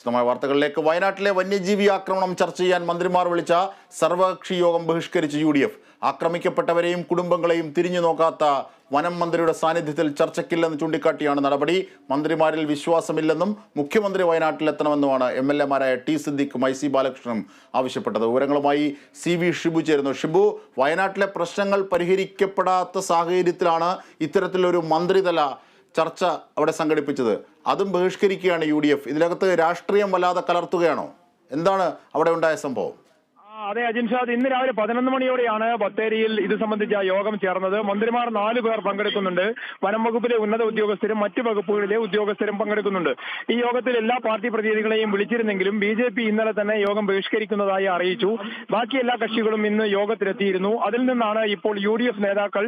വിശദമായ വാർത്തകളിലേക്ക്. വയനാട്ടിലെ വന്യജീവി ആക്രമണം ചർച്ച ചെയ്യാൻ മന്ത്രിമാർ വിളിച്ച സർവകക്ഷി യോഗം ബഹിഷ്കരിച്ച് UDF. ആക്രമിക്കപ്പെട്ടവരെയും കുടുംബങ്ങളെയും തിരിഞ്ഞു നോക്കാത്ത വനം മന്ത്രിയുടെ സാന്നിധ്യത്തിൽ ചർച്ചയ്ക്കില്ലെന്ന് ചൂണ്ടിക്കാട്ടിയാണ് നടപടി. മന്ത്രിമാരിൽ വിശ്വാസമില്ലെന്നും മുഖ്യമന്ത്രി വയനാട്ടിലെത്തണമെന്നുമാണ് MLA മാരായ T. സിദ്ദിഖും IC ബാലകൃഷ്ണനും ആവശ്യപ്പെട്ടത്. വിവരങ്ങളുമായി CV ഷിബു ചേരുന്നു. ഷിബു, വയനാട്ടിലെ പ്രശ്നങ്ങൾ പരിഹരിക്കപ്പെടാത്ത സാഹചര്യത്തിലാണ് ഇത്തരത്തിലൊരു മന്ത്രിതല ചർച്ച അവിടെ സംഘടിപ്പിച്ചത്. അതും ബഹിഷ്കരിക്കുകയാണ് UDF. ഇതിനകത്ത് രാഷ്ട്രീയം വല്ലാതെ കലർത്തുകയാണോ? എന്താണ് അവിടെ ഉണ്ടായ സംഭവം? അതെ അജിൻഷാദ്, ഇന്ന് രാവിലെ 11 മണിയോടെയാണ് ബത്തേരിയിൽ ഇത് സംബന്ധിച്ച യോഗം ചേർന്നത്. മന്ത്രിമാർ 4 പേർ പങ്കെടുക്കുന്നുണ്ട്. വനം വകുപ്പിലെ ഉന്നത ഉദ്യോഗസ്ഥരും മറ്റു വകുപ്പുകളിലെ ഉദ്യോഗസ്ഥരും പങ്കെടുക്കുന്നുണ്ട്. ഈ യോഗത്തിൽ എല്ലാ പാർട്ടി പ്രതിനിധികളെയും വിളിച്ചിരുന്നെങ്കിലും BJP ഇന്നലെ തന്നെ യോഗം ബഹിഷ്കരിക്കുന്നതായി അറിയിച്ചു. ബാക്കി എല്ലാ കക്ഷികളും ഇന്ന് യോഗത്തിലെത്തിയിരുന്നു. അതിൽ നിന്നാണ് ഇപ്പോൾ UDF നേതാക്കൾ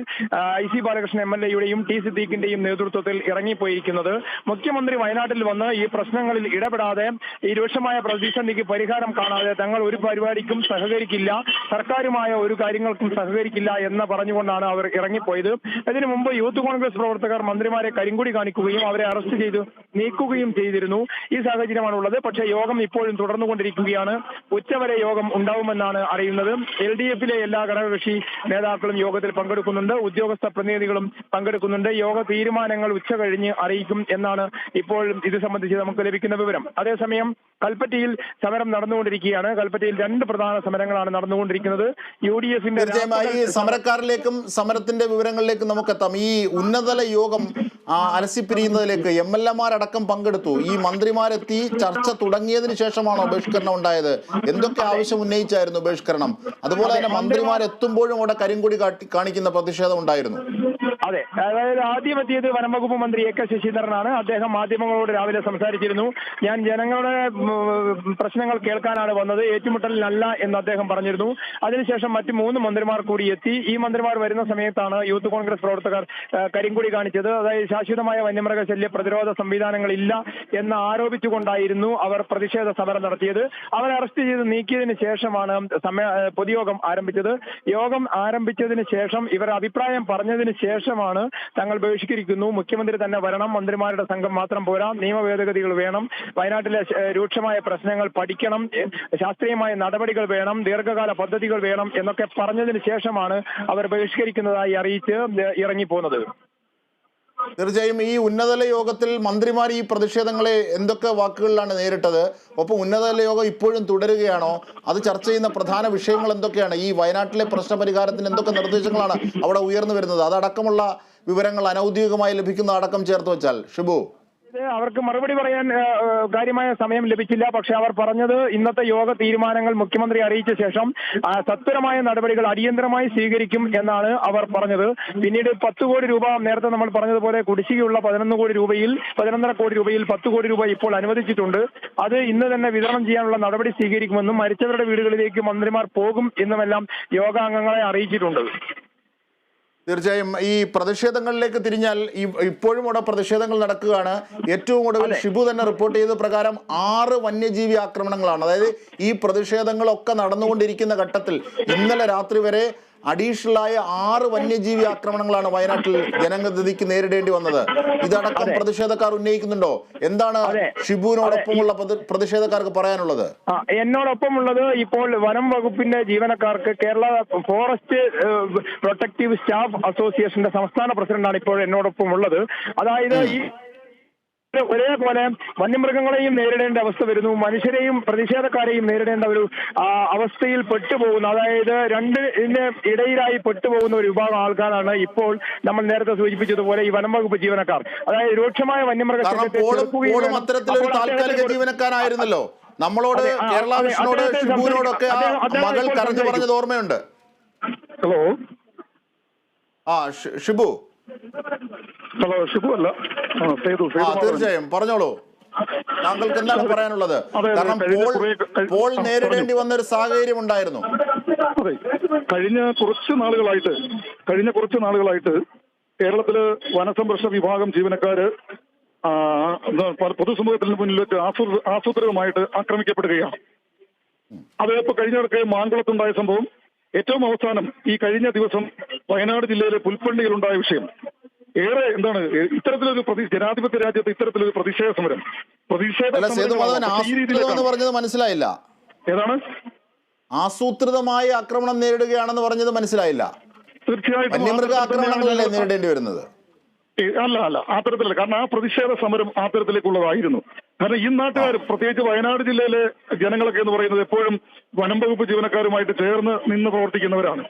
IC ബാലകൃഷ്ണൻ MLA-യുടെയും T. സിദ്ദീഖിന്റെയും നേതൃത്വത്തിൽ ഇറങ്ങിപ്പോയിരിക്കുന്നത്. മുഖ്യമന്ത്രി വയനാട്ടിൽ വന്ന് ഈ പ്രശ്നങ്ങളിൽ ഇടപെടാതെ, ഈ രൂക്ഷമായ പ്രതിസന്ധിക്ക് പരിഹാരം കാണാതെ തങ്ങൾ ഒരു പരിപാടിക്കും സഹകരിക്കില്ല, സർക്കാരുമായ ഒരു കാര്യങ്ങൾക്കും സഹകരിക്കില്ല എന്ന് പറഞ്ഞുകൊണ്ടാണ് അവർ ഇറങ്ങിപ്പോയത്. ഇതിനു മുമ്പ് യൂത്ത് കോൺഗ്രസ് പ്രവർത്തകർ മന്ത്രിമാരെ കരിങ്കൊടി കാണിക്കുകയും അവരെ അറസ്റ്റ് ചെയ്ത് നീക്കുകയും ചെയ്തിരുന്നു. ഈ സാഹചര്യമാണുള്ളത്. പക്ഷേ യോഗം ഇപ്പോഴും തുടർന്നുകൊണ്ടിരിക്കുകയാണ്. ഉച്ചവരെ യോഗം ഉണ്ടാവുമെന്നാണ് അറിയുന്നത്. LDF-ലെ എല്ലാ ഘടകകക്ഷി നേതാക്കളും യോഗത്തിൽ പങ്കെടുക്കുന്നുണ്ട്. ഉദ്യോഗസ്ഥ പ്രതിനിധികളും പങ്കെടുക്കുന്നുണ്ട്. യോഗ തീരുമാനങ്ങൾ ഉച്ച കഴിഞ്ഞ് അറിയിക്കും എന്നാണ് ഇപ്പോൾ ഇത് സംബന്ധിച്ച് നമുക്ക് ലഭിക്കുന്ന വിവരം. അതേസമയം കൽപ്പറ്റയിൽ സമരം നടന്നുകൊണ്ടിരിക്കുകയാണ്. കൽപ്പറ്റയിൽ 2 പ്രധാന സമരങ്ങളാണ് നടന്നുകൊണ്ടിരിക്കുന്നത്. UDF-ന്റെ സമരക്കാരിലേക്കും സമരത്തിന്റെ വിവരങ്ങളിലേക്കും നമുക്കെത്താം. ഈ ഉന്നതതല യോഗം അലസിപ്പിരിയുന്നതിലേക്ക് MLA-മാരടക്കം പങ്കെടുത്തു. ഈ മന്ത്രിമാരെത്തി ചർച്ച തുടങ്ങിയതിനു ശേഷമാണോ ബഹിഷ്കരണം ഉണ്ടായത്? എന്തൊക്കെ ആവശ്യം ഉന്നയിച്ചായിരുന്നു ബഹിഷ്കരണം? അതുപോലെ തന്നെ മന്ത്രിമാരെത്തുമ്പോഴും അവിടെ കരിങ്കൊടി കാണിക്കുന്ന പ്രതിഷേധം ഉണ്ടായിരുന്നു. അതെ, അതായത് ആദ്യം എത്തിയത് വനംവകുപ്പ് മന്ത്രി AK ശശീന്ദ്രനാണ്. അദ്ദേഹം മാധ്യമങ്ങളോട് രാവിലെ സംസാരിച്ചിരുന്നു. ഞാൻ ജനങ്ങളുടെ പ്രശ്നങ്ങൾ കേൾക്കാനാണ് വന്നത്, ഏറ്റുമുട്ടലിനല്ല എന്ന് അദ്ദേഹം പറഞ്ഞിരുന്നു. അതിനുശേഷം മറ്റ് 3 മന്ത്രിമാർ കൂടി എത്തി. ഈ മന്ത്രിമാർ വരുന്ന സമയത്താണ് യൂത്ത് കോൺഗ്രസ് പ്രവർത്തകർ കരിങ്കൊടി കാണിച്ചത്. അതായത് ശാശ്വതമായ വന്യമൃഗശല്യ പ്രതിരോധ സംവിധാനങ്ങളില്ല എന്ന് ആരോപിച്ചുകൊണ്ടായിരുന്നു അവർ പ്രതിഷേധ സമരം നടത്തിയത്. അവരെ അറസ്റ്റ് ചെയ്ത് നീക്കിയതിന് ശേഷമാണ് പൊതുയോഗം ആരംഭിച്ചത്. യോഗം ആരംഭിച്ചതിന് ശേഷം ഇവർ അഭിപ്രായം പറഞ്ഞതിന് ശേഷമാണ് തങ്ങൾ ബഹിഷ്കരിക്കുന്നു, മുഖ്യമന്ത്രി തന്നെ വരണം, മന്ത്രിമാരുടെ സംഘം മാത്രം പോരാ, നിയമ ഭേദഗതികൾ വേണം, വയനാട്ടിലെ രൂക്ഷമായ പ്രശ്നങ്ങൾ പഠിക്കണം, ശാസ്ത്രീയമായ നടപടികൾ വേണം, ദീർഘകാല പദ്ധതികൾ വേണം എന്നൊക്കെ പറഞ്ഞതിന് ശേഷമാണ് അവർ ബഹിഷ്കരിക്കുന്നതായി അറിയിച്ച് ഇറങ്ങിപ്പോകുന്നത്. തീർച്ചയായും ഈ ഉന്നതതല യോഗത്തിൽ മന്ത്രിമാർ ഈ പ്രതിഷേധങ്ങളെ എന്തൊക്കെ വാക്കുകളിലാണ് നേരിട്ടത്? ഒപ്പം ഉന്നതതല യോഗം ഇപ്പോഴും തുടരുകയാണോ? അത് ചർച്ച ചെയ്യുന്ന പ്രധാന വിഷയങ്ങൾ എന്തൊക്കെയാണ്? ഈ വയനാട്ടിലെ പ്രശ്നപരിഹാരത്തിന് എന്തൊക്കെ നിർദ്ദേശങ്ങളാണ് അവിടെ ഉയർന്നു വരുന്നത്? അതടക്കമുള്ള വിവരങ്ങൾ അനൌദ്യോഗികമായി ലഭിക്കുന്ന അടക്കം ചേർത്ത് വെച്ചാൽ ഷിബു. അവർക്ക് മറുപടി പറയാൻ കാര്യമായ സമയം ലഭിച്ചില്ല. പക്ഷെ അവർ പറഞ്ഞത് ഇന്നത്തെ യോഗ തീരുമാനങ്ങൾ മുഖ്യമന്ത്രി അറിയിച്ച ശേഷം സത്വരമായ നടപടികൾ അടിയന്തരമായി സ്വീകരിക്കും എന്നാണ് അവർ പറഞ്ഞത്. പിന്നീട് 10 കോടി രൂപ, നേരത്തെ നമ്മൾ പറഞ്ഞതുപോലെ കുടിശ്ശികയുള്ള 11 കോടി രൂപയിൽ 11.5 കോടി രൂപയിൽ 10 കോടി രൂപ ഇപ്പോൾ അനുവദിച്ചിട്ടുണ്ട്. അത് ഇന്ന് തന്നെ വിതരണം ചെയ്യാനുള്ള നടപടി സ്വീകരിക്കുമെന്നും മരിച്ചവരുടെ വീടുകളിലേക്ക് മന്ത്രിമാർ പോകും എന്നുമെല്ലാം യോഗാംഗങ്ങളെ അറിയിച്ചിട്ടുണ്ട്. തീർച്ചയായും ഈ പ്രതിഷേധങ്ങളിലേക്ക് തിരിഞ്ഞാൽ ഇപ്പോഴും അവിടെ പ്രതിഷേധങ്ങൾ നടക്കുകയാണ്. ഏറ്റവും ഒടുവിൽ ഷിബു തന്നെ റിപ്പോർട്ട് ചെയ്ത പ്രകാരം 6 വന്യജീവി ആക്രമണങ്ങളാണ്. അതായത് ഈ പ്രതിഷേധങ്ങളൊക്കെ നടന്നുകൊണ്ടിരിക്കുന്ന ഘട്ടത്തിൽ ഇന്നലെ രാത്രി വരെ അഡീഷണലായ 6 വന്യജീവി ആക്രമണങ്ങളാണ് വയനാട്ടിൽ ജനഗതിക്ക് നേരിടേണ്ടി വന്നത്. ഇതടക്കം പ്രതിഷേധക്കാർ ഉന്നയിക്കുന്നുണ്ടോ? എന്താണ് ഷിബുവിനോടൊപ്പമുള്ള പ്രതിഷേധക്കാർക്ക് പറയാനുള്ളത്? എന്നോടൊപ്പമുള്ളത് ഇപ്പോൾ വനം വകുപ്പിന്റെ ജീവനക്കാർക്ക് കേരള ഫോറസ്റ്റ് പ്രൊട്ടക്റ്റീവ് സ്റ്റാഫ് അസോസിയേഷന്റെ സംസ്ഥാന പ്രസിഡന്റാണ് ഇപ്പോൾ എന്നോടൊപ്പം ഉള്ളത്. അതായത് ഈ ഒരേപോലെ വന്യമൃഗങ്ങളെയും നേരിടേണ്ട അവസ്ഥ വരുന്നു, മനുഷ്യരെയും പ്രതിഷേധക്കാരെയും നേരിടേണ്ട ഒരു അവസ്ഥയിൽ പെട്ടുപോകുന്നു. അതായത് രണ്ടിന് ഇടയിലായി പെട്ടുപോകുന്ന ഒരു വിഭാഗം ആൾക്കാരാണ് ഇപ്പോൾ നമ്മൾ നേരത്തെ സൂചിപ്പിച്ചതുപോലെ ഈ വനം വകുപ്പ് ജീവനക്കാർ. അതായത് രൂക്ഷമായ താൽക്കാലിക ജീവനക്കാരായിരുന്നല്ലോ. നമ്മളോട് കേരള വിഷനോട് ഷിബുവിനോടൊക്കെ മകൾ കരഞ്ഞു പറഞ്ഞത് ഓർമ്മയുണ്ട്. ഹലോ ഷിബു. ഹലോ ഷിബു അല്ല, തീർച്ചയായും പറഞ്ഞോളൂ. താങ്കൾക്ക് എന്താണ് പറയാനുള്ളത്? കാരണം പോൾ നേരിടേണ്ടി വന്ന ഒരു സാഹചര്യം ഉണ്ടായിരുന്നു. അതെ, കഴിഞ്ഞ കുറച്ച് നാളുകളായിട്ട് കേരളത്തില് വനസംരക്ഷണ വിഭാഗം ജീവനക്കാര് പൊതുസമൂഹത്തിന് മുന്നിൽ വെച്ച് ആസൂത്രിതമായിട്ട് ആക്രമിക്കപ്പെടുകയാണ്. അത് ഇപ്പൊ കഴിഞ്ഞിടക്ക് മാങ്കുളത്തുണ്ടായ സംഭവം, ഏറ്റവും അവസാനം ഈ കഴിഞ്ഞ ദിവസം വയനാട് ജില്ലയിലെ പുൽപ്പള്ളിയിലുണ്ടായ വിഷയം. ഏറെ ഇത്തരത്തിലൊരു ജനാധിപത്യ രാജ്യത്ത് ഇത്തരത്തിലൊരു പ്രതിഷേധ സമരം പ്രതിഷേധ അല്ല, സേതുമാധവൻ സമരങ്ങളാണ്. ഈ ആസൂത്രിതം എന്ന് രീതിയിലേക്കാണ്. പറഞ്ഞത് മനസ്സിലായില്ല. ഏതാണ് ആസൂത്രിതമായ ആക്രമണം നേരിടുകയാണെന്ന് പറഞ്ഞത് മനസ്സിലായില്ല. തീർച്ചയായിട്ടും വന്യമൃഗ ആക്രമണങ്ങളല്ലേ ഞങ്ങൾ നേരിടേണ്ടി വരുന്നത്? അല്ല ആ തരത്തിലല്ല. കാരണം ആ പ്രതിഷേധ സമരം ആ തരത്തിലേക്കുള്ളതായിരുന്നു. കാരണം ഈ നാട്ടുകാർ, പ്രത്യേകിച്ച് വയനാട് ജില്ലയിലെ ജനങ്ങളൊക്കെ എന്ന് പറയുന്നത് എപ്പോഴും വനം വകുപ്പ് ജീവനക്കാരുമായിട്ട് ചേർന്ന് നിന്ന് പ്രവർത്തിക്കുന്നവരാണ്.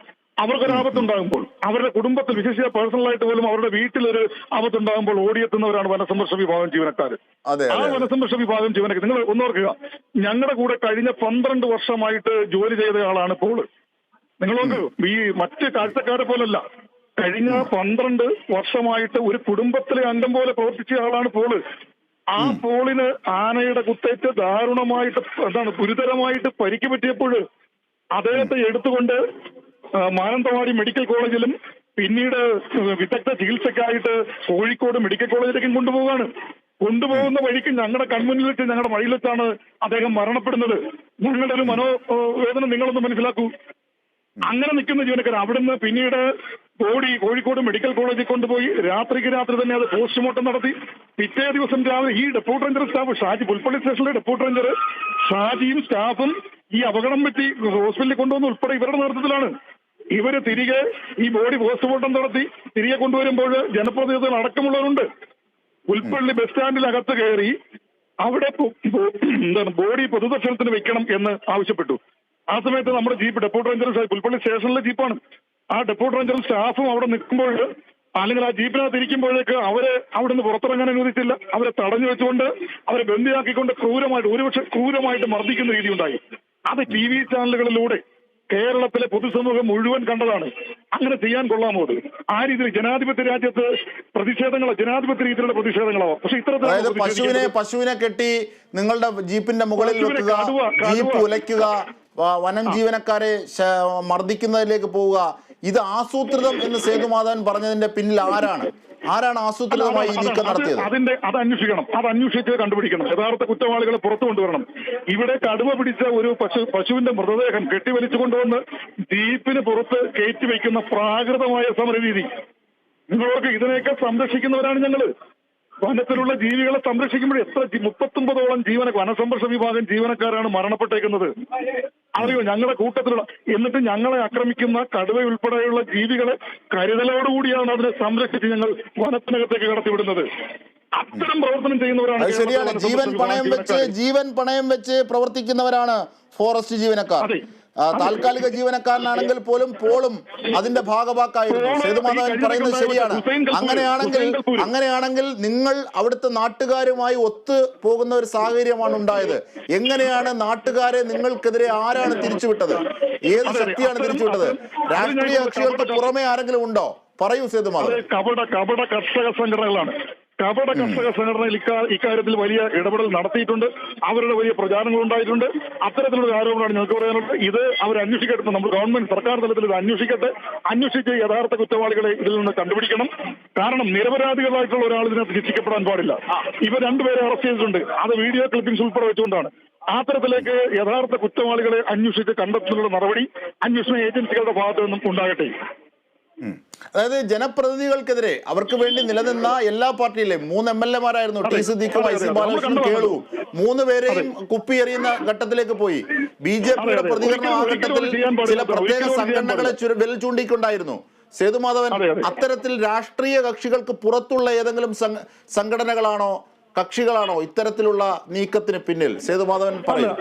അവർക്കൊരു ആപത്തുണ്ടാകുമ്പോൾ അവരുടെ കുടുംബത്തിൽ, വിശേഷിച്ച പേഴ്സണലായിട്ട് പോലും അവരുടെ വീട്ടിലൊരു ആപത്തുണ്ടാകുമ്പോൾ ഓടിയെത്തുന്നവരാണ് വനസംരക്ഷണ വിഭാഗം ജീവനക്കാർ. ആ വനസംരക്ഷണ വിഭാഗം ജീവനക്കാർ നിങ്ങൾ ഒന്നോർക്കുക, ഞങ്ങളുടെ കൂടെ കഴിഞ്ഞ 12 വർഷമായിട്ട് ജോലി ചെയ്ത ആളാണ് പോള്. നിങ്ങൾ നോക്കൂ, ഈ മറ്റ് കാഴ്ചക്കാരെ പോലല്ല, കഴിഞ്ഞ 12 വർഷമായിട്ട് ഒരു കുടുംബത്തിലെ അംഗം പോലെ പ്രവർത്തിച്ച ആളാണ് പോള്. ആ പോളിന് ആനയുടെ കുത്തേറ്റ് ദാരുണമായിട്ട്, ഗുരുതരമായിട്ട് പരിക്ക് പറ്റിയപ്പോൾ അദ്ദേഹത്തെ എടുത്തുകൊണ്ട് മാനന്തവാടി മെഡിക്കൽ കോളേജിലും പിന്നീട് വിദഗ്ധ ചികിത്സയ്ക്കായിട്ട് കോഴിക്കോട് മെഡിക്കൽ കോളേജിലേക്കും കൊണ്ടുപോകുന്ന വഴിക്ക് ഞങ്ങളുടെ കൺമുന്നിൽ വെച്ച്, ഞങ്ങളുടെ വഴിയിൽ വെച്ചാണ് അദ്ദേഹം മരണപ്പെടുന്നത്. ഞങ്ങളുടെ ഒരു മനോവേദന നിങ്ങളൊന്ന് മനസ്സിലാക്കൂ. അങ്ങനെ നിൽക്കുന്ന ജീവനക്കാർ അവിടുന്ന് പിന്നീട് ബോഡി കോഴിക്കോട് മെഡിക്കൽ കോളേജിൽ കൊണ്ടുപോയി രാത്രി തന്നെ അത് പോസ്റ്റ്മോർട്ടം നടത്തി. പിറ്റേ ദിവസം രാവിലെ ഈ deputy ranger staff Shaji, Pulpally സ്റ്റേഷനിലെ ഡെപ്യൂട്ടി റേഞ്ചർ ഷാജിയും സ്റ്റാഫും ഈ അപകടം പറ്റി ഹോസ്പിറ്റലിൽ കൊണ്ടുവന്ന് ഉൾപ്പെടെ ഇവരുടെ നേതൃത്വത്തിലാണ്. ഇവര് തിരികെ ഈ ബോഡി പോസ്റ്റ്മോർട്ടം നടത്തി തിരികെ കൊണ്ടുവരുമ്പോൾ ജനപ്രതിനിധികൾ അടക്കമുള്ളവരുണ്ട്. പുൽപ്പള്ളി ബസ് സ്റ്റാൻഡിലകത്ത് കയറി അവിടെ ബോഡി പൊതുദർശനത്തിന് വെക്കണം എന്ന് ആവശ്യപ്പെട്ടു. ആ സമയത്ത് നമ്മുടെ ജീപ്പ്, ഡെപ്യൂട്ടി റേഞ്ചർ, പുൽപ്പള്ളി സ്റ്റേഷനിലെ ജീപ്പാണ്, ആ ഡെപ്യൂട്ടി റേഞ്ചറും സ്റ്റാഫും അവിടെ നിൽക്കുമ്പോൾ, അല്ലെങ്കിൽ ആ ജീപ്പിനകത്ത് ഇരിക്കുമ്പോഴേക്ക് അവരെ അവിടുന്ന് പുറത്തിറങ്ങാൻ അനുവദിച്ചില്ല. അവരെ തടഞ്ഞു വെച്ചുകൊണ്ട് അവരെ ബന്ദിയാക്കിക്കൊണ്ട് ക്രൂരമായിട്ട് മർദ്ദിക്കുന്ന രീതി ഉണ്ടായി. അത് TV ചാനലുകളിലൂടെ കേരളത്തിലെ പൊതുസമൂഹം മുഴുവൻ കണ്ടതാണ്. അങ്ങനെ ചെയ്യാൻ കൊള്ളാമോ? അത് ആ രീതിയിൽ ജനാധിപത്യ രാജ്യത്ത് ജനാധിപത്യ രീതിയിലുള്ള പ്രതിഷേധങ്ങളാവും. പക്ഷെ ഇത്തരത്തിൽ പശുവിനെ കെട്ടി നിങ്ങളുടെ ജീപ്പിന്റെ മുകളിൽ വെക്കുക, ജീപ്പ് ഉലയ്ക്കുക, വനം ജീവനക്കാരെ മർദ്ദിക്കുന്നതിലേക്ക് പോവുക, ഇത് ആസൂത്രിതം എന്ന് സേതുമാധവൻ പറഞ്ഞതിന്റെ പിന്നിൽ ആരാണ് ആസൂത്രിതമായി ഈ നീക്കം നടത്തിയത്? അത് അന്വേഷിച്ച് കണ്ടുപിടിക്കണം. യഥാർത്ഥ കുറ്റവാളികളെ പുറത്തു കൊണ്ടുവരണം. ഇവിടെ കടുവ പിടിച്ച ഒരു പശുവിന്റെ മൃതദേഹം കെട്ടിവലിച്ചു കൊണ്ടുവന്ന് ജീപ്പിന് പുറത്ത് കയറ്റി വയ്ക്കുന്ന പ്രാകൃതമായ സമരരീതി. നിങ്ങൾക്ക് ഇതിനെയൊക്കെ സംരക്ഷിക്കുന്നവരാണ് ഞങ്ങള്. വനത്തിലുള്ള ജീവികളെ സംരക്ഷിക്കുമ്പോൾ 39ഓളം വനസംരക്ഷണ വിഭാഗം ജീവനക്കാരാണ് മരണപ്പെട്ടേക്കുന്നത്. അറിയോ? ഞങ്ങളുടെ കൂട്ടത്തിലുള്ള, എന്നിട്ട് ഞങ്ങളെ ആക്രമിക്കുന്ന കടുവ ഉൾപ്പെടെയുള്ള ജീവികളെ കരുതലോടുകൂടിയാണ് അതിനെ സംരക്ഷിച്ച് ഞങ്ങൾ വനത്തിനകത്തേക്ക് കടത്തിവിടുന്നത്. അത്തരം പ്രവർത്തനം ചെയ്യുന്നവരാണ്. ശരിയാണ്, ജീവൻ പണയം വെച്ച് പ്രവർത്തിക്കുന്നവരാണ് ഫോറസ്റ്റ് ജീവനക്കാർ. താൽക്കാലിക ജീവനക്കാരനാണെങ്കിൽ പോലും അതിന്റെ ഭാഗവാക്കായിരുന്നു. സേതുമാധവൻ പറയുന്നത് ശരിയാണ്. അങ്ങനെയാണെങ്കിൽ നിങ്ങൾ അവിടുത്തെ നാട്ടുകാരുമായി ഒത്തു പോകുന്ന ഒരു സാഹചര്യമാണ് ഉണ്ടായത്. എങ്ങനെയാണ് നാട്ടുകാരെ നിങ്ങൾക്കെതിരെ ആരാണ് തിരിച്ചുവിട്ടത്? ഏത് ശക്തിയാണ് തിരിച്ചുവിട്ടത്? രാഷ്ട്രീയ കക്ഷികൾക്ക് പുറമെ ആരെങ്കിലും ഉണ്ടോ? പറയൂ സേതുമാധവൻ. കപട കർഷക സംഘടനകളാണ്. കപട കർഷക സംഘടനയിൽ ഇക്കാര്യത്തിൽ വലിയ ഇടപെടൽ നടത്തിയിട്ടുണ്ട്. അവരുടെ വലിയ പ്രചാരണങ്ങൾ ഉണ്ടായിട്ടുണ്ട്. അത്തരത്തിലുള്ള ആരോപണമാണ് ഞങ്ങൾക്ക് പറയാനുള്ളത്. ഇത് അവർ അന്വേഷിക്കട്ടെ. നമ്മൾ ഗവൺമെന്റ് സർക്കാർ തലത്തിൽ ഇത് അന്വേഷിച്ച് യഥാർത്ഥ കുറ്റവാളികളെ ഇതിൽ നിന്ന് കണ്ടുപിടിക്കണം. കാരണം നിരപരാധികളായിട്ടുള്ള ഒരാൾ ഇതിനകത്ത് ശിക്ഷിക്കപ്പെടാൻ പാടില്ല. ഇവർ രണ്ടുപേരെ അറസ്റ്റ് ചെയ്തിട്ടുണ്ട്. അത് വീഡിയോ ക്ലിപ്പിംഗ്സ് ഉൾപ്പെടെ വെച്ചുകൊണ്ടാണ്. ആ തരത്തിലേക്ക് യഥാർത്ഥ കുറ്റവാളികളെ അന്വേഷിച്ച് കണ്ടെത്തുന്നതിനുള്ള നടപടി അന്വേഷണ ഏജൻസികളുടെ ഭാഗത്തു നിന്നും ഉണ്ടാകട്ടെ. അതായത് ജനപ്രതിനിധികൾക്കെതിരെ അവർക്ക് വേണ്ടി നിലനിന്ന എല്ലാ പാർട്ടിയിലെയും 3 MLA-മാരായിരുന്നു. ടി സിദ്ദീഖും ഐ സി ബാലകൃഷ്ണനും കേളുവും 3 പേരെയും കുപ്പിയെറിയുന്ന ഘട്ടത്തിലേക്ക് പോയി. BJP-യുടെ പ്രതികരണം ആ ഘട്ടത്തിൽ ചില പ്രത്യേക സംഘടനകളെ വിരൽ ചൂണ്ടിക്കൊണ്ടായിരുന്നു. സേതുമാധവൻ, അത്തരത്തിൽ രാഷ്ട്രീയ കക്ഷികൾക്ക് പുറത്തുള്ള ഏതെങ്കിലും സംഘടനകളാണോ കക്ഷികളാണോ ഇത്തരത്തിലുള്ള നീക്കത്തിന് പിന്നിൽ? സേതുമാധവൻ പറയും.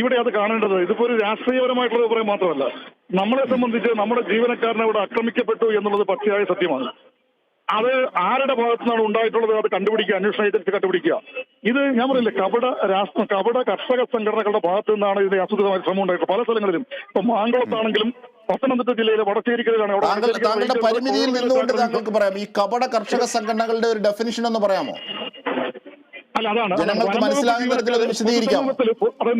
ഇവിടെ അത് കാണേണ്ടത് ഇതിപ്പോ ഒരു രാഷ്ട്രീയപരമായിട്ടുള്ള അഭിപ്രായം മാത്രമല്ല. നമ്മളെ സംബന്ധിച്ച് നമ്മുടെ ജീവനക്കാരനെ അവിടെ ആക്രമിക്കപ്പെട്ടു എന്നുള്ളത് പച്ചയായ സത്യമാണ്. അത് ആരുടെ ഭാഗത്തു നിന്നാണ് ഉണ്ടായിട്ടുള്ളത് അത് കണ്ടുപിടിക്കുക, അന്വേഷണ ഏജൻസി കണ്ടുപിടിക്കുക. ഇത് ഞാൻ പറയില്ലേ, കപട കർഷക സംഘടനകളുടെ ഭാഗത്തു നിന്നാണ് ഇതിന്റെ ആസൂത്രിതമായ ശ്രമം ഉണ്ടായിട്ടുള്ളത്. പല സ്ഥലങ്ങളിലും ഇപ്പൊ മാങ്കുളത്താണെങ്കിലും പത്തനംതിട്ട ജില്ലയിലെ വടശ്ശേരിക്കലാണ്. താങ്കളുടെ പരിമിതിയിൽ നിന്നുകൊണ്ട് താങ്കൾക്ക് പറയാം, ഈ കപട കർഷക സംഘടനകളുടെ ഒരു ഡെഫിനിഷൻ ഒന്ന് പറയാമോ? അല്ല, അതാണ് ജനങ്ങൾക്ക് മനസ്സിലാകുന്ന തരത്തിൽ അത് വിശദീകരിക്കാം.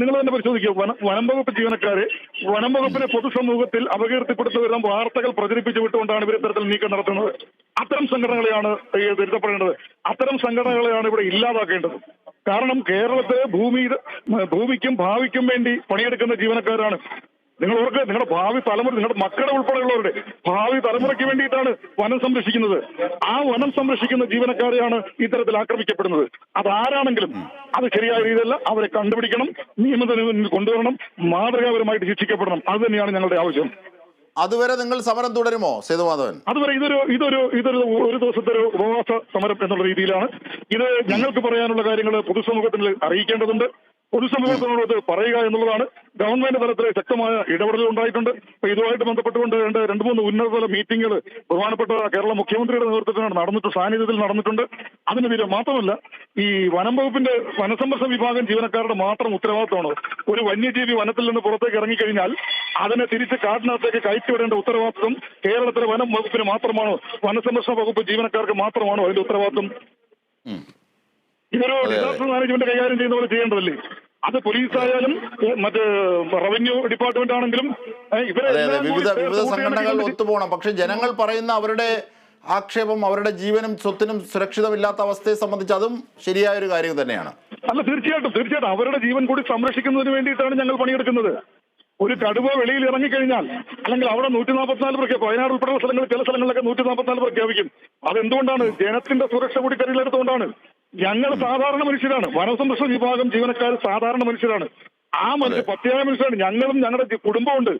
നിങ്ങൾ തന്നെ പരിശോധിക്കുക. വനം വകുപ്പ് ജീവനക്കാരെ വനം വകുപ്പിനെ പൊതുസമൂഹത്തിൽ അപകീർത്തിപ്പെടുത്തുന്ന വാർത്തകൾ പ്രചരിപ്പിച്ചു വിട്ടുകൊണ്ടാണ് ഇവർ ഇത്തരത്തിൽ നീക്കം നടത്തുന്നത്. അത്തരം സംഘടനകളെയാണ് തിരുത്തപ്പെടേണ്ടത്. അത്തരം സംഘടനകളെയാണ് ഇവിടെ ഇല്ലാതാക്കേണ്ടത്. കാരണം കേരളത്തിലെ ഭൂമിക്കും ഭാവിക്കും വേണ്ടി പണിയെടുക്കുന്ന ജീവനക്കാരാണ്. നിങ്ങൾ ഓർക്ക് നിങ്ങളുടെ ഭാവി തലമുറ, നിങ്ങളുടെ മക്കളുടെ ഉൾപ്പെടെയുള്ളവരുടെ ഭാവി തലമുറയ്ക്ക് വേണ്ടിയിട്ടാണ് വനം സംരക്ഷിക്കുന്നത്. ആ വനം സംരക്ഷിക്കുന്ന ജീവനക്കാരെയാണ് ഇത്തരത്തിൽ ആക്രമിക്കപ്പെടുന്നത്. അതാരാണെങ്കിലും അത് ശരിയായ രീതിയല്ല. അവരെ കണ്ടുപിടിക്കണം, നിയമത്തിന് മുന്നിൽ കൊണ്ടുവരണം, മാതൃകാപരമായിട്ട് ശിക്ഷിക്കപ്പെടണം. അത് തന്നെയാണ് ഞങ്ങളുടെ ആവശ്യം. അതുവരെ നിങ്ങൾ സമരം തുടരുമോ സേതുമാധവൻ? അതുവരെ ഇതൊരു ഒരു ദിവസത്തെ ഒരു ഉപവാസ സമരം എന്നുള്ള രീതിയിലാണ്. ഇത് ഞങ്ങൾക്ക് പറയാനുള്ള കാര്യങ്ങൾ പൊതുസമൂഹത്തിൽ അറിയിക്കേണ്ടതുണ്ട്. പൊതുസമൂഹത്തിനോട് പറയുക എന്നുള്ളതാണ്. ഗവൺമെന്റ് തലത്തിൽ ശക്തമായ ഇടപെടൽ ഉണ്ടായിട്ടുണ്ട്. അപ്പൊ ഇതുമായിട്ട് ബന്ധപ്പെട്ടുകൊണ്ട് 2-3 ഉന്നതതല മീറ്റിംഗുകൾ ബഹുമാനപ്പെട്ട കേരള മുഖ്യമന്ത്രിയുടെ നേതൃത്വത്തിലാണ് സാന്നിധ്യത്തിൽ നടന്നിട്ടുണ്ട്. അതിനെതിരെ മാത്രമല്ല, ഈ വനം വകുപ്പിന്റെ വനസംരക്ഷണ വിഭാഗം ജീവനക്കാരുടെ മാത്രം ഉത്തരവാദിത്തമാണ്. ഒരു വന്യജീവി വനത്തിൽ നിന്ന് പുറത്തേക്ക് ഇറങ്ങിക്കഴിഞ്ഞാൽ അതിനെ തിരിച്ച് കാട്ടിനകത്തേക്ക് കയറ്റിവിടേണ്ട ഉത്തരവാദിത്വം കേരളത്തിലെ വനം വകുപ്പിന് മാത്രമാണോ, വനസംരക്ഷണ വകുപ്പ് ജീവനക്കാർക്ക് മാത്രമാണോ അതിന്റെ ഉത്തരവാദിത്വം? ഇതൊരു ഡിസാസ്റ്റർ മാനേജ്മെന്റ് കൈകാര്യം ചെയ്യുന്ന പോലെ ചെയ്യേണ്ടതല്ലേ? അത് പോലീസ് ആയാലും മറ്റ് റവന്യൂ ഡിപ്പാർട്ട്മെന്റ് ആണെങ്കിലും വിവിധ സംഘടനകൾ ഒത്തുപോകണം. പക്ഷെ ജനങ്ങൾ പറയുന്ന അവരുടെ ആക്ഷേപം അവരുടെ ജീവനും സ്വത്തിനും സുരക്ഷിതമില്ലാത്ത അവസ്ഥയെ സംബന്ധിച്ച് അതും ശരിയായ ഒരു കാര്യം തന്നെയാണ്. അല്ല, തീർച്ചയായിട്ടും അവരുടെ ജീവൻ കൂടി സംരക്ഷിക്കുന്നതിന് വേണ്ടിയിട്ടാണ് ഞങ്ങൾ പണിയെടുക്കുന്നത്. ഒരു കടുവ വെളിയിൽ ഇറങ്ങിക്കഴിഞ്ഞാൽ, അല്ലെങ്കിൽ അവിടെ 144 പ്രഖ്യാപിക്കും. വയനാട് ഉൾപ്പെടെയുള്ള സ്ഥലങ്ങളിൽ ചില സ്ഥലങ്ങളിലൊക്കെ 144 പ്രഖ്യാപിക്കും. അതെന്തുകൊണ്ടാണ്? ജനത്തിന്റെ സുരക്ഷ കൂടി കരുതിലെടുത്തുകൊണ്ടാണ്. ഞങ്ങൾ സാധാരണ മനുഷ്യരാണ്. വനസംരക്ഷണ വിഭാഗം ജീവനക്കാർ സാധാരണ മനുഷ്യരാണ്. ആ പ്രത്യേക മനുഷ്യരാണ്. ഞങ്ങളും ഞങ്ങളുടെ കുടുംബമുണ്ട്,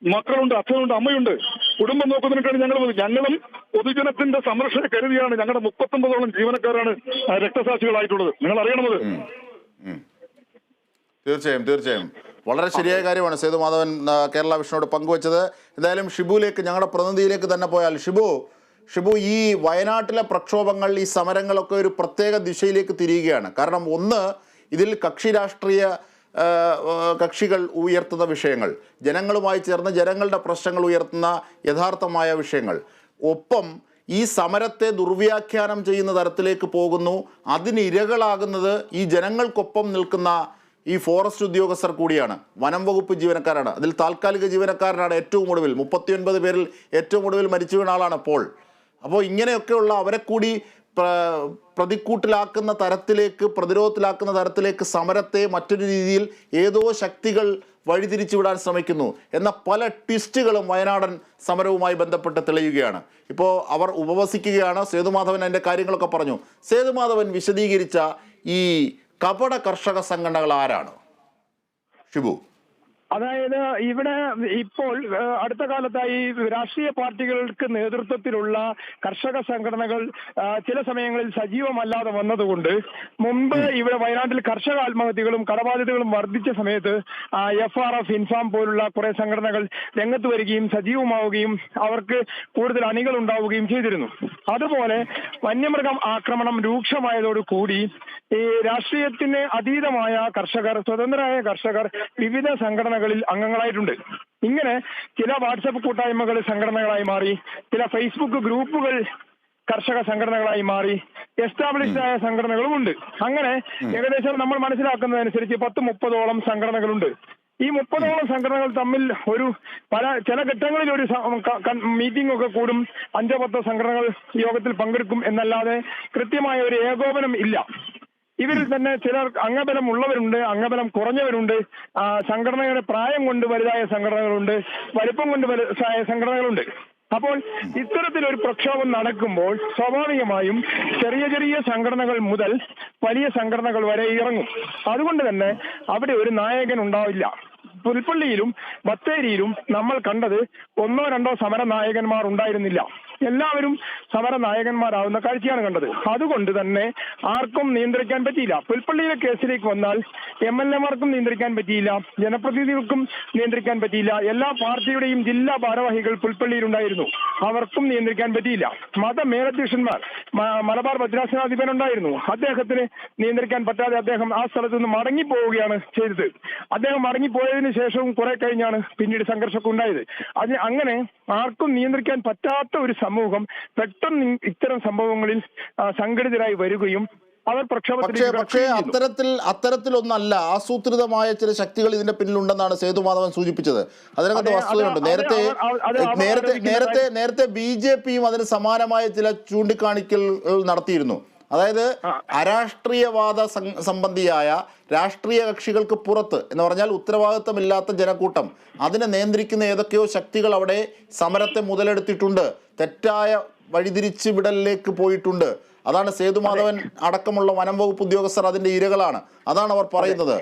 മക്കളുണ്ട്, അച്ഛനുണ്ട്, അമ്മയുണ്ട്. കുടുംബം നോക്കുന്നതിനാണ് ഞങ്ങളും പൊതുജനത്തിന്റെ സംരക്ഷണ കരുതിയാണ്. ഞങ്ങളുടെ 39ഓളം ജീവനക്കാരാണ് രക്തസാക്ഷികളായിട്ടുള്ളത്. നിങ്ങൾ അറിയണത്. തീർച്ചയായും വളരെ ശരിയായ കാര്യമാണ് സേതുമാധവൻ കേരള വിഷനോട് പങ്കുവച്ചത്. എന്തായാലും ഷിബുവിലേക്ക്, ഞങ്ങളുടെ പ്രതിനിധിയിലേക്ക് തന്നെ പോയാൽ, ഷിബു, ഈ വയനാട്ടിലെ പ്രക്ഷോഭങ്ങൾ, ഈ സമരങ്ങളൊക്കെ ഒരു പ്രത്യേക ദിശയിലേക്ക് തിരിയുകയാണ്. കാരണം ഒന്ന്, ഇതിൽ കക്ഷികൾ ഉയർത്തുന്ന വിഷയങ്ങൾ, ജനങ്ങളുമായി ചേർന്ന് ജനങ്ങളുടെ പ്രശ്നങ്ങൾ ഉയർത്തുന്ന യഥാർത്ഥമായ വിഷയങ്ങൾ, ഒപ്പം ഈ സമരത്തെ ദുർവ്യാഖ്യാനം ചെയ്യുന്ന തരത്തിലേക്ക് പോകുന്നു. അതിനിരകളാകുന്നത് ഈ ജനങ്ങൾക്കൊപ്പം നിൽക്കുന്ന ഈ ഫോറസ്റ്റ് ഉദ്യോഗസ്ഥർ കൂടിയാണ്, വനം വകുപ്പ് ജീവനക്കാരാണ്. അതിൽ താൽക്കാലിക ജീവനക്കാരനാണ് ഏറ്റവും ഒടുവിൽ, 39 പേരിൽ ഏറ്റവും ഒടുവിൽ മരിച്ചു വീണ ആളാണ് പോൾ. അപ്പോൾ ഇങ്ങനെയൊക്കെയുള്ള അവരെ കൂടി പ്രതിക്കൂട്ടിലാക്കുന്ന തരത്തിലേക്ക്, പ്രതിരോധത്തിലാക്കുന്ന തരത്തിലേക്ക് സമരത്തെ മറ്റൊരു രീതിയിൽ ഏതോ ശക്തികൾ വഴിതിരിച്ചു വിടാൻ ശ്രമിക്കുന്നു എന്ന പല ട്വിസ്റ്റുകളും വയനാടൻ സമരവുമായി ബന്ധപ്പെട്ട് തെളിയുകയാണ്. ഇപ്പോൾ അവർ ഉപവസിക്കുകയാണ്. സേതുമാധവൻ അതിൻ്റെ കാര്യങ്ങളൊക്കെ പറഞ്ഞു. സേതുമാധവൻ വിശദീകരിച്ച ഈ കപട കർഷക സംഘടനകൾ ആരാണ് ഷിബു? അതായത് ഇവിടെ ഇപ്പോൾ അടുത്ത കാലത്തായി രാഷ്ട്രീയ പാർട്ടികൾക്ക് നേതൃത്വത്തിലുള്ള കർഷക സംഘടനകൾ ചില സമയങ്ങളിൽ സജീവമല്ലാതെ വന്നതുകൊണ്ട് മുമ്പ് ഇവിടെ വയനാട്ടിൽ കർഷക ആത്മഹത്യകളും കടബാധ്യതകളും വർദ്ധിച്ച സമയത്ത് FRF, ഇൻഫാം പോലുള്ള കുറെ സംഘടനകൾ രംഗത്ത് വരികയും സജീവമാവുകയും അവർക്ക് കൂടുതൽ അണികൾ ഉണ്ടാവുകയും ചെയ്തിരുന്നു. അതുപോലെ വന്യമൃഗം ആക്രമണം രൂക്ഷമായതോടുകൂടി ഈ രാഷ്ട്രീയത്തിന് അതീതമായ കർഷകർ, സ്വതന്ത്രരായ കർഷകർ വിവിധ സംഘടനകളിൽ അംഗങ്ങളായിട്ടുണ്ട്. ഇങ്ങനെ ചില വാട്സപ്പ് കൂട്ടായ്മകൾ സംഘടനകളായി മാറി, ചില ഫേസ്ബുക്ക് ഗ്രൂപ്പുകൾ കർഷക സംഘടനകളായി മാറി, എസ്റ്റാബ്ലിഷ്ഡ് ആയ സംഘടനകളും ഉണ്ട്. അങ്ങനെ ഏകദേശം നമ്മൾ മനസ്സിലാക്കുന്നതനുസരിച്ച് 10-30ഓളം സംഘടനകളുണ്ട്. ഈ 30ഓളം സംഘടനകൾ തമ്മിൽ ചില ഘട്ടങ്ങളിൽ ഒരു മീറ്റിംഗ് ഒക്കെ കൂടും, 5-10 സംഘടനകൾ യോഗത്തിൽ പങ്കെടുക്കും എന്നല്ലാതെ കൃത്യമായ ഒരു ഏകോപനം ഇല്ല. ഇവരിൽ തന്നെ ചിലർ അംഗബലം ഉള്ളവരുണ്ട്, അംഗബലം കുറഞ്ഞവരുണ്ട്, സംഘടനയുടെ പ്രായം കൊണ്ട് വലുതായ സംഘടനകളുണ്ട്, വലിപ്പം കൊണ്ട് വലുതായ സംഘടനകളുണ്ട്. അപ്പോൾ ഇത്തരത്തിലൊരു പ്രക്ഷോഭം നടക്കുമ്പോൾ സ്വാഭാവികമായും ചെറിയ ചെറിയ സംഘടനകൾ മുതൽ വലിയ സംഘടനകൾ വരെ ഇറങ്ങും. അതുകൊണ്ട് തന്നെ അവിടെ ഒരു നായകൻ ഉണ്ടാവില്ല. പുൽപ്പള്ളിയിലും ബത്തേരിയിലും നമ്മൾ കണ്ടത് 1-2 സമര നായകന്മാർ ഉണ്ടായിരുന്നില്ല. എല്ലാവരും സമര നായകന്മാരാവുന്ന കാഴ്ചയാണ് കണ്ടത്. അതുകൊണ്ട് തന്നെ ആർക്കും നിയന്ത്രിക്കാൻ പറ്റിയില്ല. പുൽപ്പള്ളിയിലെ കേസിലേക്ക് വന്നാൽ MLA-മാർക്കും നിയന്ത്രിക്കാൻ പറ്റിയില്ല, ജനപ്രതിനിധികൾക്കും നിയന്ത്രിക്കാൻ പറ്റിയില്ല. എല്ലാ പാർട്ടിയുടെയും ജില്ലാ ഭാരവാഹികൾ പുൽപ്പള്ളിയിലുണ്ടായിരുന്നു, അവർക്കും നിയന്ത്രിക്കാൻ പറ്റിയില്ല. മതമേലധ്യക്ഷന്മാർ, മലബാർ ഭദ്രാസനാധിപൻ ഉണ്ടായിരുന്നു, അദ്ദേഹത്തിന് നിയന്ത്രിക്കാൻ പറ്റാതെ അദ്ദേഹം ആ സ്ഥലത്ത് നിന്ന് മടങ്ങിപ്പോവുകയാണ് ചെയ്തത്. അദ്ദേഹം മടങ്ങിപ്പോയതിനു ശേഷവും കുറെ കഴിഞ്ഞാണ് പിന്നീട് സംഘർഷമൊക്കെ ഉണ്ടായത്. അങ്ങനെ ആർക്കും നിയന്ത്രിക്കാൻ പറ്റാത്ത ഒരു സമൂഹം പെട്ടെന്ന് ഇത്തരം സംഭവങ്ങളിൽ സംഘടിതരായി വരികയും അവർ പക്ഷേ അത്തരത്തിലൊന്നല്ല, ആസൂത്രിതമായ ചില ശക്തികൾ ഇതിന്റെ പിന്നിലുണ്ടെന്നാണ് സേതുമാധവൻ സൂചിപ്പിച്ചത്. അതിനകത്ത് വസ്തുതയുണ്ട്. നേരത്തെ BJPയും അതിന് സമാനമായ ചില ചൂണ്ടിക്കാണിക്കൽ നടത്തിയിരുന്നു. അതായത് അരാഷ്ട്രീയവാദ സംബന്ധിയായ രാഷ്ട്രീയ കക്ഷികൾക്ക് പുറത്ത് എന്ന് പറഞ്ഞാൽ ഉത്തരവാദിത്തമില്ലാത്ത ജനക്കൂട്ടം അതിനെ നിയന്ത്രിക്കുന്ന ഏതൊക്കെയോ ശക്തികൾ അവിടെ സമരത്തെ മുതലെടുത്തിട്ടുണ്ട്, തെറ്റായ വഴിതിരിച്ച് വിടലിലേക്ക് പോയിട്ടുണ്ട്. അതാണ് സേതുമാധവൻ അടക്കമുള്ള വനം വകുപ്പ് ഉദ്യോഗസ്ഥർ അതിന്റെ ഇരകളാണ്, അതാണ് അവർ പറയുന്നത്.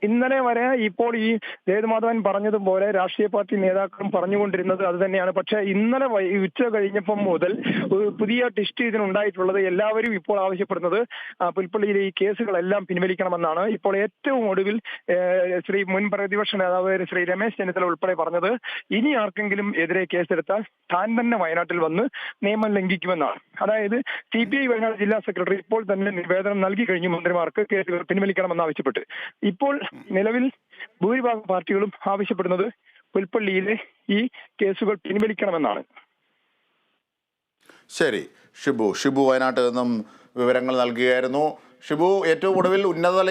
ഇന്നലെ വരെ ഇപ്പോൾ ഈ സേതുമാധവൻ പറഞ്ഞതുപോലെ രാഷ്ട്രീയ പാർട്ടി നേതാക്കളും പറഞ്ഞുകൊണ്ടിരുന്നത് അത് തന്നെയാണ്. പക്ഷേ ഇന്നലെ ഉച്ച കഴിഞ്ഞപ്പം മുതൽ പുതിയ ടെസ്റ്റ് ഇതിനുണ്ടായിട്ടുള്ളത് എല്ലാവരും ഇപ്പോൾ ആവശ്യപ്പെടുന്നത് പുൽപ്പള്ളിയിലെ ഈ കേസുകളെല്ലാം പിൻവലിക്കണമെന്നാണ്. ഇപ്പോൾ ഏറ്റവും ഒടുവിൽ ശ്രീ മുൻ പ്രതിപക്ഷ നേതാവ് ശ്രീ രമേശ് ചെന്നിത്തല ഉൾപ്പെടെ പറഞ്ഞത് ഇനി ആർക്കെങ്കിലും എതിരെ കേസെടുത്താൽ താൻ തന്നെ വയനാട്ടിൽ വന്ന് നിയമം ലംഘിക്കുമെന്നാണ്. അതായത് CPI വയനാട് ജില്ലാ സെക്രട്ടറി ഇപ്പോൾ തന്നെ നിവേദനം നൽകി കഴിഞ്ഞു മന്ത്രിമാർക്ക് കേസുകൾ പിൻവലിക്കണമെന്നാവശ്യപ്പെട്ട്. ഇപ്പോൾ നിലവിൽ ഭൂരിഭാഗം പാർട്ടികളും ആവശ്യപ്പെടുന്നത് പുൽപ്പള്ളിയിലെ ഈ കേസുകൾ പിൻവലിക്കണമെന്നാണ്. ശരി, ഷിബു വയനാട്ടിൽ നിന്നും വിവരങ്ങൾ നൽകുകയായിരുന്നു. ഷിബു, ഏറ്റവും ഒടുവിൽ ഉന്നതതല